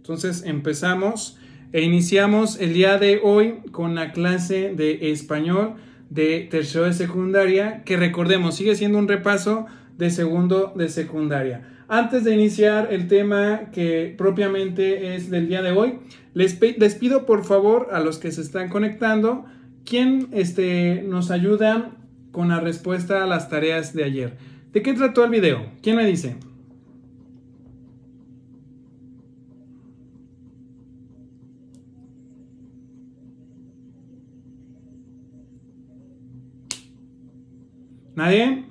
Entonces empezamos e iniciamos el día de hoy con la clase de español de tercero de secundaria, que recordemos, sigue siendo un repaso de segundo de secundaria. Antes de iniciar el tema que propiamente es del día de hoy, les pido por favor a los que se están conectando, ¿quién nos ayuda con la respuesta a las tareas de ayer? ¿De qué trató el video? ¿Quién me dice? ¿Nadie?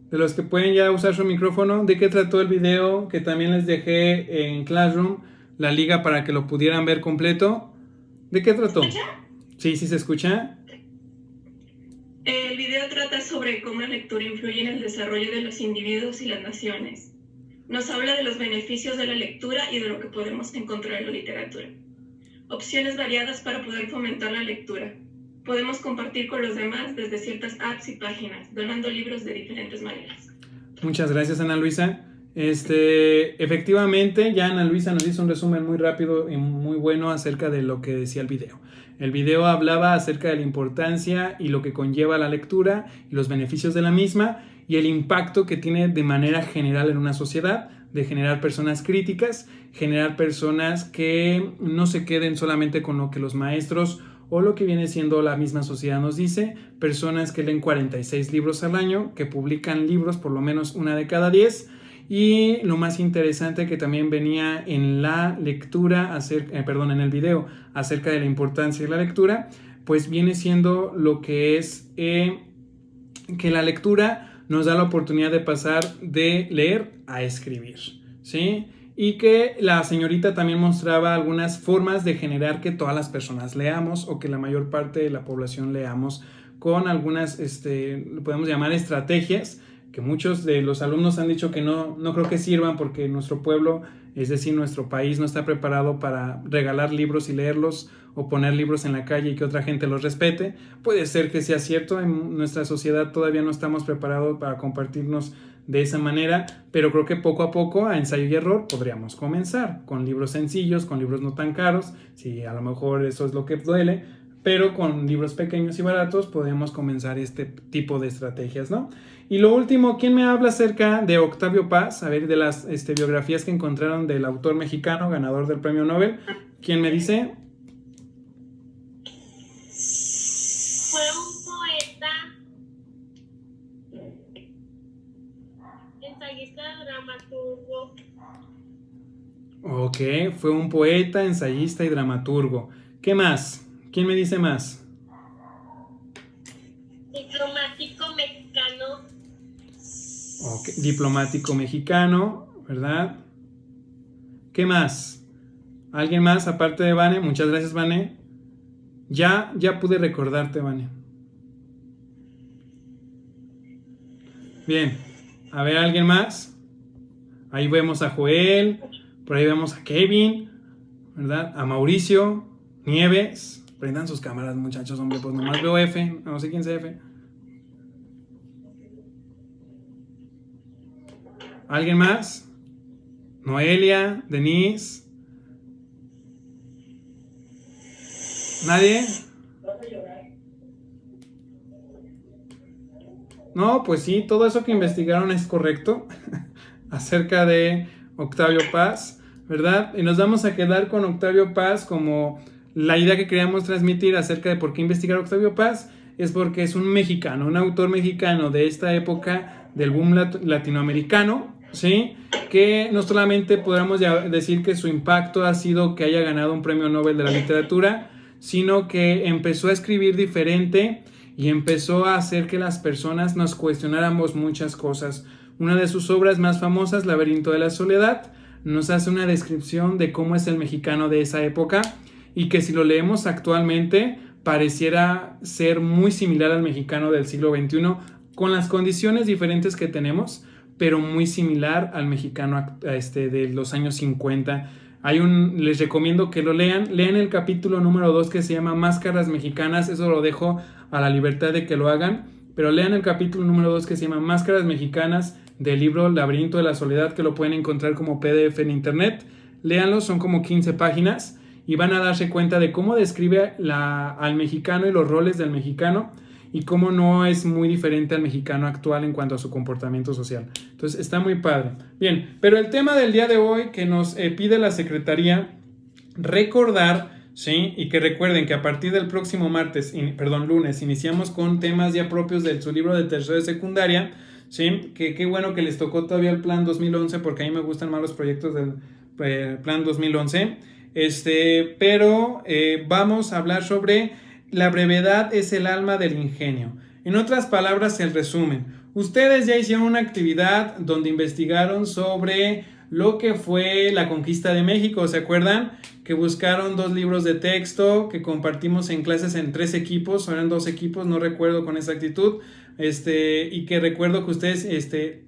De los que pueden ya usar su micrófono, ¿de qué trató el video? Que también les dejé en Classroom la liga para que lo pudieran ver completo. ¿De qué trató? ¿Se escucha? Sí, sí se escucha. El video trata sobre cómo la lectura influye en el desarrollo de los individuos y las naciones. Nos habla de los beneficios de la lectura y de lo que podemos encontrar en la literatura. Opciones variadas para poder fomentar la lectura. Podemos compartir con los demás desde ciertas apps y páginas, donando libros de diferentes maneras. Muchas gracias, Ana Luisa. Efectivamente, ya Ana Luisa nos hizo un resumen muy rápido y muy bueno acerca de lo que decía el video. El video hablaba acerca de la importancia y lo que conlleva la lectura y los beneficios de la misma y el impacto que tiene de manera general en una sociedad, de generar personas críticas, generar personas que no se queden solamente con lo que los maestros o lo que viene siendo la misma sociedad nos dice, personas que leen 46 libros al año, que publican libros por lo menos una de cada 10, y lo más interesante que también venía en la lectura, en el video acerca de la importancia de la lectura, pues viene siendo lo que es que la lectura nos da la oportunidad de pasar de leer a escribir, ¿sí? Y que la señorita también mostraba algunas formas de generar que todas las personas leamos o que la mayor parte de la población leamos con algunas, podemos llamar estrategias, que muchos de los alumnos han dicho que no creo que sirvan porque nuestro pueblo, es decir, nuestro país no está preparado para regalar libros y leerlos o poner libros en la calle y que otra gente los respete. Puede ser que sea cierto, en nuestra sociedad todavía no estamos preparados para compartirnos de esa manera, pero creo que poco a poco, a ensayo y error, podríamos comenzar con libros sencillos, con libros no tan caros, si a lo mejor eso es lo que duele, pero con libros pequeños y baratos podemos comenzar este tipo de estrategias, ¿no? Y lo último, ¿quién me habla acerca de Octavio Paz? A ver, de las biografías que encontraron del autor mexicano, ganador del premio Nobel. ¿Quién me dice? Fue un poeta, ensayista, dramaturgo. Ok, fue un poeta, ensayista y dramaturgo. ¿Qué más? ¿Quién me dice más? Diplomático mexicano. Ok, diplomático mexicano, ¿verdad? ¿Qué más? ¿Alguien más aparte de Vane? Muchas gracias, Vane. Ya pude recordarte, Vane. Bien, a ver, ¿alguien más? Ahí vemos a Joel, por ahí vemos a Kevin, ¿verdad? A Mauricio, Nieves. Prendan sus cámaras, muchachos, hombre, pues nomás veo F, no sé quién sea F. ¿Alguien más? Noelia, Denise. ¿Nadie? No, pues sí, todo eso que investigaron es correcto acerca de Octavio Paz, ¿verdad? Y nos vamos a quedar con Octavio Paz como la idea que queríamos transmitir acerca de por qué investigar a Octavio Paz es porque es un mexicano, un autor mexicano de esta época del boom latinoamericano, ¿sí? Que no solamente podemos decir que su impacto ha sido que haya ganado un premio Nobel de la literatura, sino que empezó a escribir diferente y empezó a hacer que las personas nos cuestionáramos muchas cosas. Una de sus obras más famosas, Laberinto de la Soledad, nos hace una descripción de cómo es el mexicano de esa época y que si lo leemos actualmente pareciera ser muy similar al mexicano del siglo XXI con las condiciones diferentes que tenemos, pero muy similar al mexicano de los años 50. Les recomiendo que lo lean. Lean el capítulo número 2 que se llama Máscaras Mexicanas. Eso lo dejo a la libertad de que lo hagan. Pero lean el capítulo número 2 que se llama Máscaras Mexicanas del libro Laberinto de la Soledad, que lo pueden encontrar como PDF en internet. léanlos, son como 15 páginas y van a darse cuenta de cómo describe al mexicano y los roles del mexicano y cómo no es muy diferente al mexicano actual en cuanto a su comportamiento social. Entonces está muy padre. Bien, pero el tema del día de hoy que nos pide la Secretaría recordar, ¿sí? Y que recuerden que a partir del próximo lunes, iniciamos con temas ya propios de su libro de tercero de secundaria, ¿sí? Que qué bueno que les tocó todavía el plan 2011, porque a mí me gustan más los proyectos del plan 2011. Pero vamos a hablar sobre la brevedad es el alma del ingenio. En otras palabras, el resumen. Ustedes ya hicieron una actividad donde investigaron sobre lo que fue la conquista de México, ¿se acuerdan? Que buscaron 2 libros de texto que compartimos en clases en 3 equipos, o eran 2 equipos, no recuerdo con exactitud, y que recuerdo que ustedes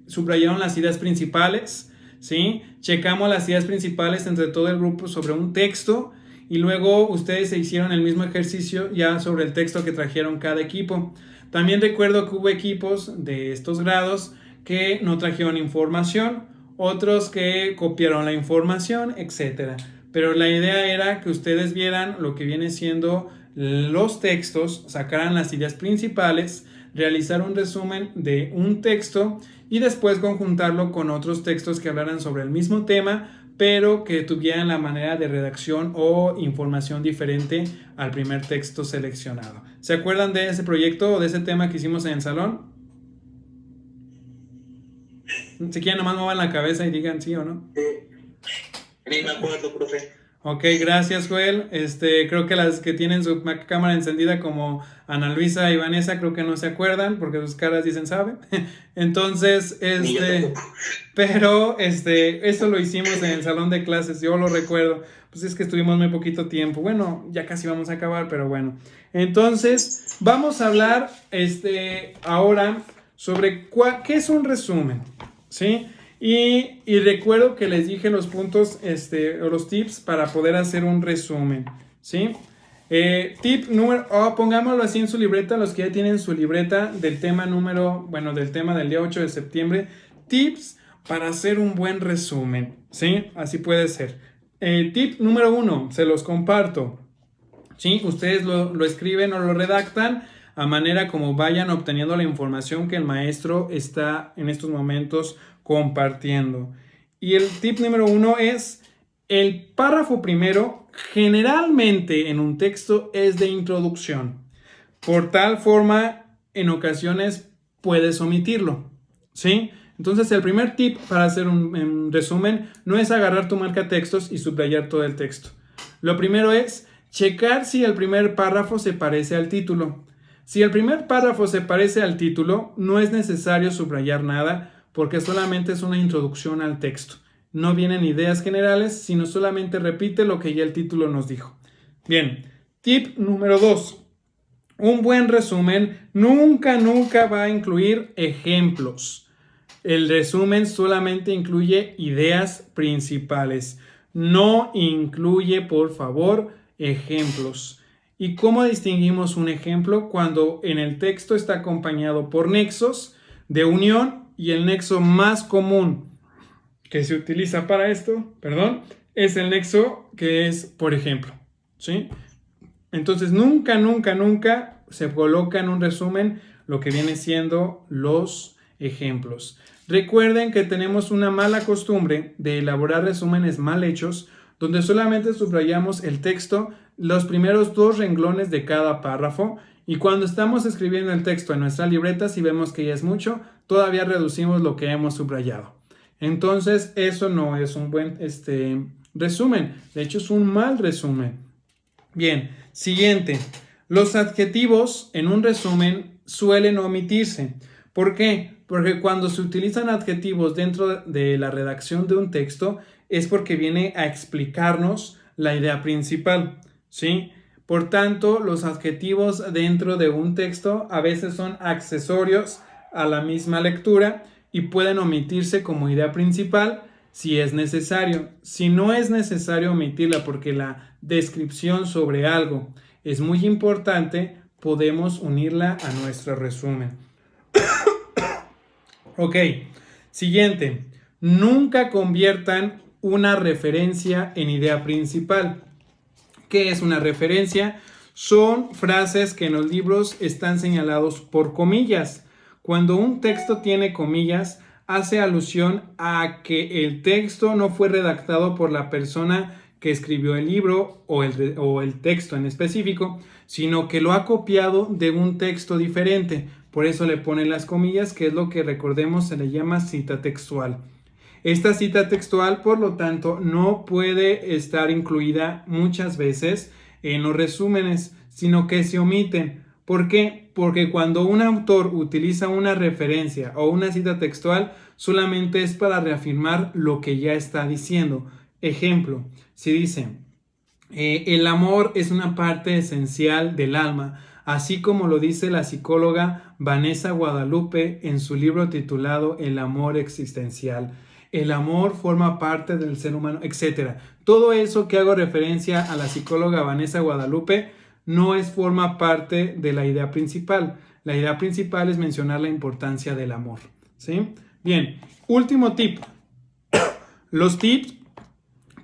subrayaron las ideas principales, ¿sí? Checamos las ideas principales entre todo el grupo sobre un texto y luego ustedes se hicieron el mismo ejercicio ya sobre el texto que trajeron cada equipo. También recuerdo que hubo equipos de estos grados que no trajeron información, otros que copiaron la información, etc. Pero la idea era que ustedes vieran lo que viene siendo los textos, sacaran las ideas principales, realizar un resumen de un texto y después conjuntarlo con otros textos que hablaran sobre el mismo tema, pero que tuvieran la manera de redacción o información diferente al primer texto seleccionado. ¿Se acuerdan de ese proyecto o de ese tema que hicimos en el salón? Si quieren, nomás muevan la cabeza y digan sí o no. Ni me acuerdo, profe. Ok, gracias, Joel. Creo que las que tienen su cámara encendida como Ana Luisa y Vanessa creo que no se acuerdan porque sus caras dicen sabe. Entonces, pero eso lo hicimos en el salón de clases, yo lo recuerdo. Pues es que estuvimos muy poquito tiempo. Bueno, ya casi vamos a acabar, pero bueno. Entonces, vamos a hablar ahora sobre qué es un resumen, ¿sí? Y recuerdo que les dije los puntos o los tips para poder hacer un resumen, ¿sí? Pongámoslo así en su libreta, los que ya tienen su libreta del tema del tema del día 8 de septiembre, tips para hacer un buen resumen, ¿sí? Así puede ser. Tip número 1, se los comparto, ¿sí? Ustedes lo escriben o lo redactan a manera como vayan obteniendo la información que el maestro está en estos momentos compartiendo. Y el tip número 1 es el párrafo primero generalmente en un texto es de introducción. Por tal forma, en ocasiones puedes omitirlo, ¿sí? Entonces, el primer tip para hacer un resumen no es agarrar tu marca textos y subrayar todo el texto. Lo primero es checar si el primer párrafo se parece al título. Si el primer párrafo se parece al título, no es necesario subrayar nada porque solamente es una introducción al texto. No vienen ideas generales, sino solamente repite lo que ya el título nos dijo. Bien, tip número 2. Un buen resumen nunca va a incluir ejemplos. El resumen solamente incluye ideas principales. No incluye, por favor, ejemplos. ¿Y cómo distinguimos un ejemplo? Cuando en el texto está acompañado por nexos de unión y el nexo más común que se utiliza para esto, es el nexo que es por ejemplo, ¿sí? Entonces nunca se coloca en un resumen lo que viene siendo los ejemplos. Recuerden que tenemos una mala costumbre de elaborar resúmenes mal hechos donde solamente subrayamos el texto, los primeros 2 renglones de cada párrafo, y cuando estamos escribiendo el texto en nuestra libreta, si vemos que ya es mucho, todavía reducimos lo que hemos subrayado. Entonces, eso no es un buen resumen. De hecho, es un mal resumen. Bien, siguiente. Los adjetivos en un resumen suelen omitirse. ¿Por qué? Porque cuando se utilizan adjetivos dentro de la redacción de un texto, es porque viene a explicarnos la idea principal, ¿sí? Por tanto, los adjetivos dentro de un texto a veces son accesorios a la misma lectura y pueden omitirse como idea principal si es necesario. Si no es necesario omitirla porque la descripción sobre algo es muy importante, podemos unirla a nuestro resumen. Ok, siguiente. Nunca conviertan una referencia en idea principal. ¿Qué es una referencia? Son frases que en los libros están señalados por comillas. Cuando un texto tiene comillas, hace alusión a que el texto no fue redactado por la persona que escribió el libro o el texto en específico, sino que lo ha copiado de un texto diferente. Por eso le ponen las comillas, que es lo que, recordemos, se le llama cita textual. Esta cita textual, por lo tanto, no puede estar incluida muchas veces en los resúmenes, sino que se omiten. ¿Por qué? Porque cuando un autor utiliza una referencia o una cita textual, solamente es para reafirmar lo que ya está diciendo. Ejemplo, si dice, el amor es una parte esencial del alma, así como lo dice la psicóloga Vanessa Guadalupe en su libro titulado El amor existencial. El amor forma parte del ser humano, etc. Todo eso que hago referencia a la psicóloga Vanessa Guadalupe no forma parte de la idea principal. La idea principal es mencionar la importancia del amor, ¿sí? Bien, último tip. Los tips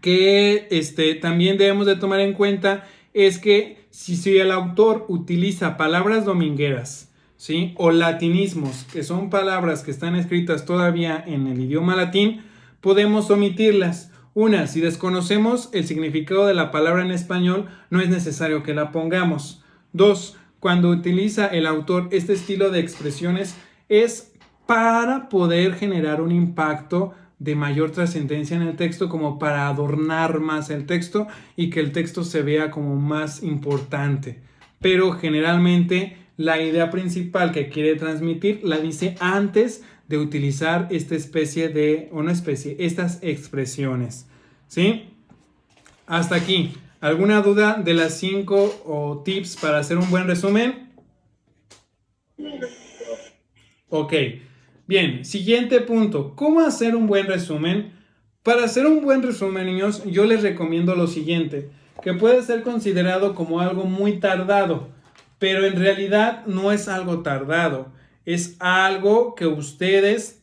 que también debemos de tomar en cuenta es que si el autor utiliza palabras domingueras, ¿sí?, o latinismos, que son palabras que están escritas todavía en el idioma latín, podemos omitirlas. Una, si desconocemos el significado de la palabra en español, no es necesario que la pongamos. Dos, cuando utiliza el autor este estilo de expresiones es para poder generar un impacto de mayor trascendencia en el texto, como para adornar más el texto y que el texto se vea como más importante. Pero generalmente la idea principal que quiere transmitir la dice antes de utilizar estas expresiones, ¿sí? Hasta aquí. ¿Alguna duda de las 5 tips para hacer un buen resumen? Ok. Bien, siguiente punto. ¿Cómo hacer un buen resumen? Para hacer un buen resumen, niños, yo les recomiendo lo siguiente, que puede ser considerado como algo muy tardado, pero en realidad no es algo tardado. Es algo que ustedes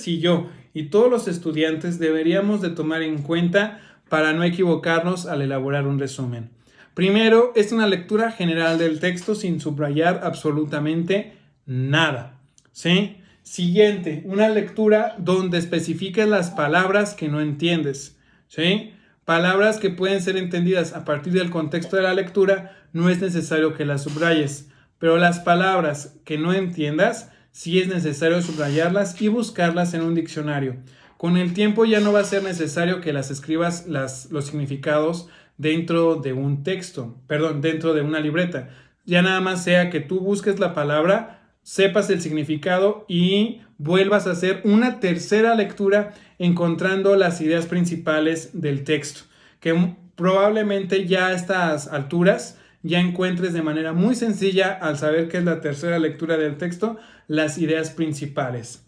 y yo, y todos los estudiantes deberíamos de tomar en cuenta para no equivocarnos al elaborar un resumen. Primero, es una lectura general del texto sin subrayar absolutamente nada, ¿sí? Siguiente, una lectura donde especifiques las palabras que no entiendes, ¿sí? Palabras que pueden ser entendidas a partir del contexto de la lectura, no es necesario que las subrayes, pero las palabras que no entiendas, sí es necesario subrayarlas y buscarlas en un diccionario. Con el tiempo ya no va a ser necesario que las escribas los significados dentro de un texto, dentro de una libreta. Ya nada más sea que tú busques la palabra, sepas el significado y vuelvas a hacer una tercera lectura encontrando las ideas principales del texto, que probablemente ya a estas alturas ya encuentres de manera muy sencilla, al saber que es la tercera lectura del texto, las ideas principales.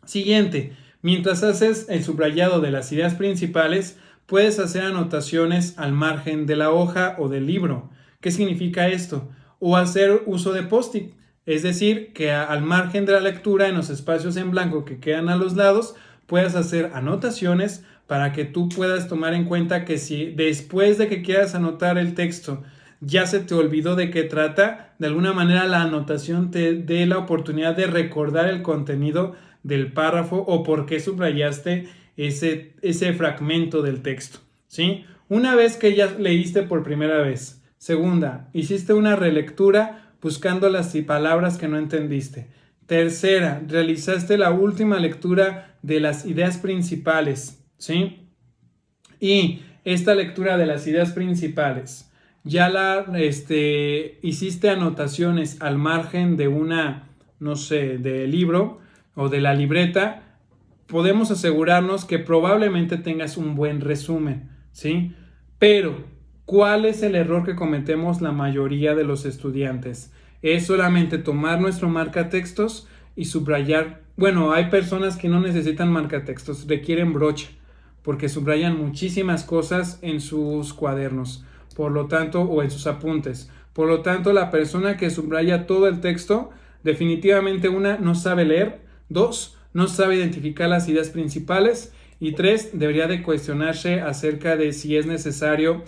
Siguiente, mientras haces el subrayado de las ideas principales, puedes hacer anotaciones al margen de la hoja o del libro. ¿Qué significa esto? O hacer uso de post-it. Es decir, que al margen de la lectura, en los espacios en blanco que quedan a los lados, puedas hacer anotaciones para que tú puedas tomar en cuenta que si después de que quieras anotar el texto ya se te olvidó de qué trata, de alguna manera la anotación te dé la oportunidad de recordar el contenido del párrafo o por qué subrayaste ese fragmento del texto, ¿sí? Una vez que ya leíste por primera vez. Segunda, hiciste una relectura buscando las palabras que no entendiste. Tercera, realizaste la última lectura de las ideas principales, ¿sí? Y esta lectura de las ideas principales, ya hiciste anotaciones al margen de de libro o de la libreta, podemos asegurarnos que probablemente tengas un buen resumen, ¿sí? Pero, ¿cuál es el error que cometemos la mayoría de los estudiantes? Es solamente tomar nuestro marcatextos y subrayar. Bueno, hay personas que no necesitan marcatextos, requieren brocha, porque subrayan muchísimas cosas en sus cuadernos, por lo tanto, o en sus apuntes. Por lo tanto, la persona que subraya todo el texto, definitivamente no sabe leer, 2, no sabe identificar las ideas principales Y 3, debería de cuestionarse acerca de si es necesario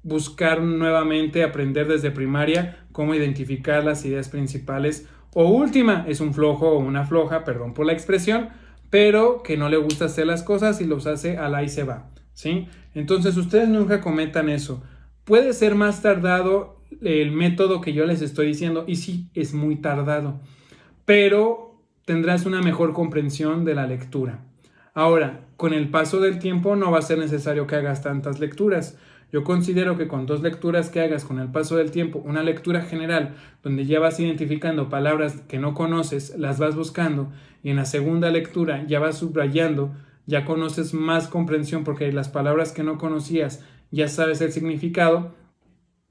buscar nuevamente, aprender desde primaria cómo identificar las ideas principales. O última, es un flojo o una floja, perdón por la expresión, pero que no le gusta hacer las cosas y los hace al ahí se va, ¿sí? Entonces ustedes nunca cometan eso. Puede ser más tardado el método que yo les estoy diciendo, y sí, es muy tardado, pero tendrás una mejor comprensión de la lectura. Ahora, con el paso del tiempo no va a ser necesario que hagas tantas lecturas. Yo considero que con 2 lecturas que hagas con el paso del tiempo, una lectura general donde ya vas identificando palabras que no conoces, las vas buscando, y en la segunda lectura ya vas subrayando, ya conoces más comprensión porque las palabras que no conocías ya sabes el significado,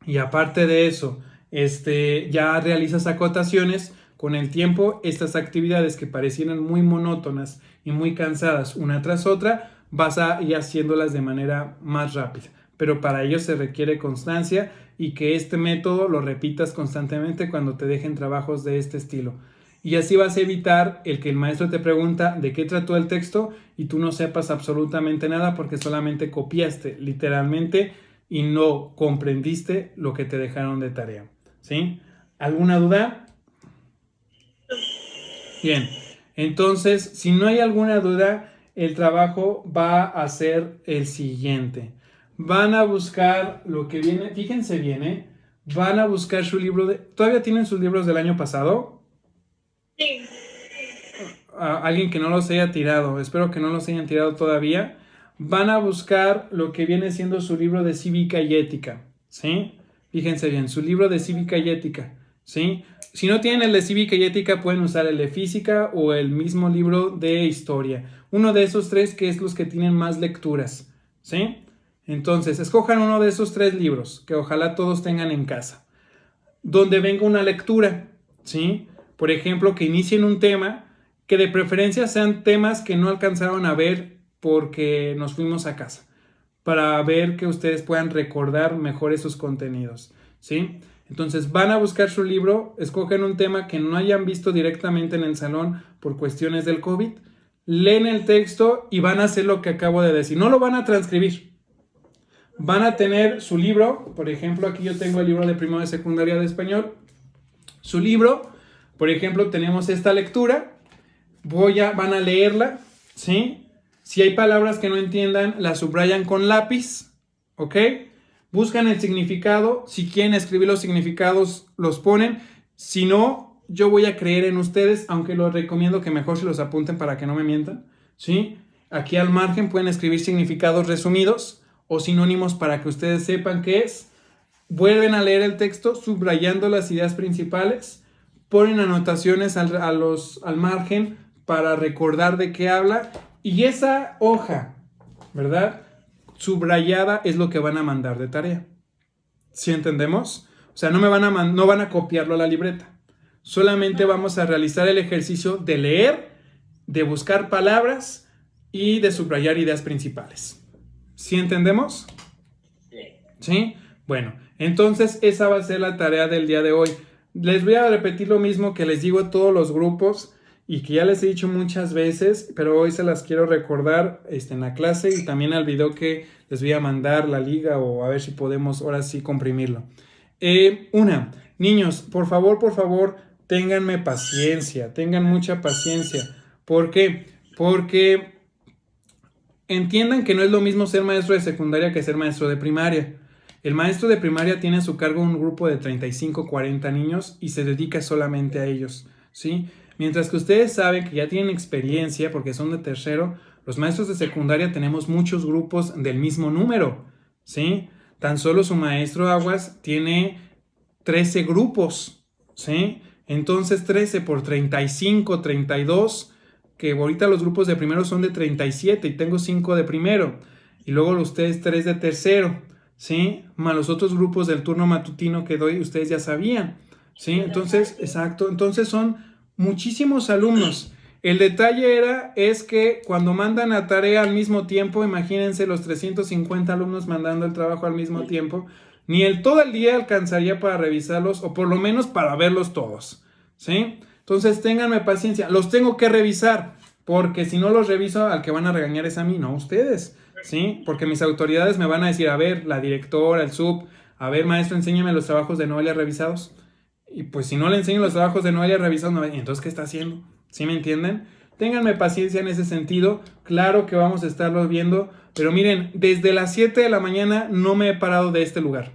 y aparte de eso, ya realizas acotaciones. Con el tiempo, estas actividades que parecieran muy monótonas y muy cansadas una tras otra, vas a ir haciéndolas de manera más rápida. Pero para ello se requiere constancia y que este método lo repitas constantemente cuando te dejen trabajos de este estilo. Y así vas a evitar el que el maestro te pregunta de qué trató el texto y tú no sepas absolutamente nada porque solamente copiaste literalmente y no comprendiste lo que te dejaron de tarea, ¿sí? ¿Alguna duda? Bien, entonces, si no hay alguna duda, el trabajo va a ser el siguiente. Van a buscar lo que viene, fíjense bien, van a buscar su libro de... ¿Todavía tienen sus libros del año pasado? Sí. Alguien que no los haya tirado, espero que no los hayan tirado todavía. Van a buscar lo que viene siendo su libro de cívica y ética, ¿sí? Fíjense bien, su libro de cívica y ética, ¿sí? Si no tienen el de cívica y ética, pueden usar el de física o el mismo libro de historia. Uno de esos 3 que es los que tienen más lecturas, ¿sí? Entonces, escojan uno de esos 3 libros, que ojalá todos tengan en casa, donde venga una lectura, ¿sí? Por ejemplo, que inicien un tema, que de preferencia sean temas que no alcanzaron a ver porque nos fuimos a casa, para ver que ustedes puedan recordar mejor esos contenidos, ¿sí? Entonces van a buscar su libro, escogen un tema que no hayan visto directamente en el salón por cuestiones del COVID, leen el texto y van a hacer lo que acabo de decir. No lo van a transcribir. Van a tener su libro, por ejemplo, aquí yo tengo el libro de primero de secundaria de español. Su libro, por ejemplo, tenemos esta lectura, van a leerla, ¿sí? Si hay palabras que no entiendan, las subrayan con lápiz, ¿ok? Buscan el significado, si quieren escribir los significados, los ponen. Si no, yo voy a creer en ustedes, aunque los recomiendo que mejor se los apunten para que no me mientan, ¿sí? Aquí al margen pueden escribir significados resumidos o sinónimos para que ustedes sepan qué es. Vuelven a leer el texto subrayando las ideas principales, ponen anotaciones al margen para recordar de qué habla, y esa hoja, ¿verdad?, subrayada es lo que van a mandar de tarea. ¿Sí entendemos? O sea, no van a copiarlo a la libreta. Solamente vamos a realizar el ejercicio de leer, de buscar palabras y de subrayar ideas principales. ¿Sí entendemos? ¿Sí? Bueno, entonces esa va a ser la tarea del día de hoy. Les voy a repetir lo mismo que les digo a todos los grupos y que ya les he dicho muchas veces, pero hoy se las quiero recordar en la clase y también al video que les voy a mandar la liga, o a ver si podemos ahora sí comprimirlo. Niños, por favor, ténganme paciencia, tengan mucha paciencia. ¿Por qué? Porque entiendan que no es lo mismo ser maestro de secundaria que ser maestro de primaria. El maestro de primaria tiene a su cargo un grupo de 35, 40 niños y se dedica solamente a ellos, ¿sí? Mientras que ustedes saben que ya tienen experiencia porque son de tercero, los maestros de secundaria tenemos muchos grupos del mismo número, ¿sí? Tan solo su maestro Aguas tiene 13 grupos, ¿sí? Entonces 13 por 35, 32, que ahorita los grupos de primero son de 37 y tengo 5 de primero. Y luego ustedes 3 de tercero, ¿sí? Más los otros grupos del turno matutino que doy, ustedes ya sabían, ¿sí? Entonces, exacto, entonces son muchísimos alumnos. El detalle es que cuando mandan la tarea al mismo tiempo, imagínense los 350 alumnos mandando el trabajo al mismo tiempo, ni todo el día alcanzaría para revisarlos, o por lo menos para verlos todos, ¿sí? Entonces ténganme paciencia, los tengo que revisar, porque si no los reviso, al que van a regañar es a mí, no a ustedes, ¿sí? Porque mis autoridades me van a decir, a ver, la directora, el sub, a ver, maestro, enséñame los trabajos de Noelia revisados. Y pues si no le enseño los trabajos de Noelia revisados, no, entonces, ¿qué está haciendo? ¿Sí me entienden? Ténganme paciencia en ese sentido. Claro que vamos a estarlos viendo, pero miren, desde las 7 de la mañana no me he parado de este lugar.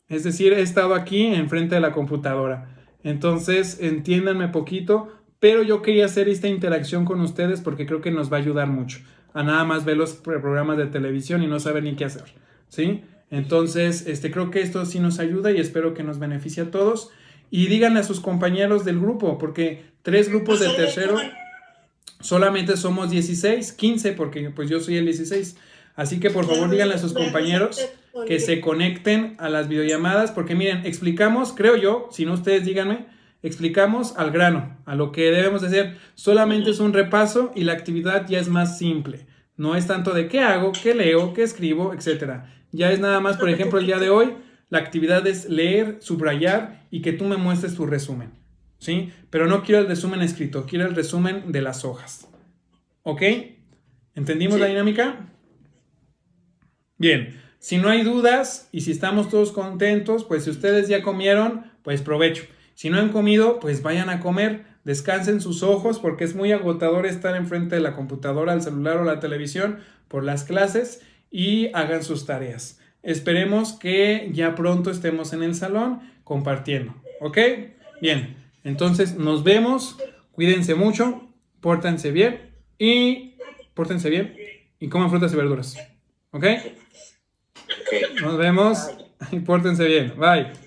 Es decir, he estado aquí enfrente de la computadora. Entonces, entiéndanme poquito, pero yo quería hacer esta interacción con ustedes porque creo que nos va a ayudar mucho. A nada más ver los programas de televisión y no saber ni qué hacer, ¿sí? Entonces, creo que esto sí nos ayuda y espero que nos beneficie a todos. Y díganle a sus compañeros del grupo, porque 3 grupos de tercero, solamente somos 16, 15, porque pues yo soy el 16. Así que por favor díganle a sus compañeros que se conecten a las videollamadas, porque miren, explicamos, creo yo, si no ustedes díganme, explicamos al grano, a lo que debemos hacer. Solamente es un repaso y la actividad ya es más simple. No es tanto de qué hago, qué leo, qué escribo, etc. Ya es nada más, por ejemplo, el día de hoy, la actividad es leer, subrayar y que tú me muestres tu resumen, ¿sí? Pero no quiero el resumen escrito, quiero el resumen de las hojas. ¿Ok? ¿Entendimos la dinámica? Bien, si no hay dudas y si estamos todos contentos, pues si ustedes ya comieron, pues provecho. Si no han comido, pues vayan a comer, descansen sus ojos porque es muy agotador estar enfrente de la computadora, el celular o la televisión por las clases y hagan sus tareas. Esperemos que ya pronto estemos en el salón compartiendo, ¿ok? Bien, entonces nos vemos, cuídense mucho, pórtense bien y coman frutas y verduras, ¿ok? Nos vemos y pórtense bien, bye.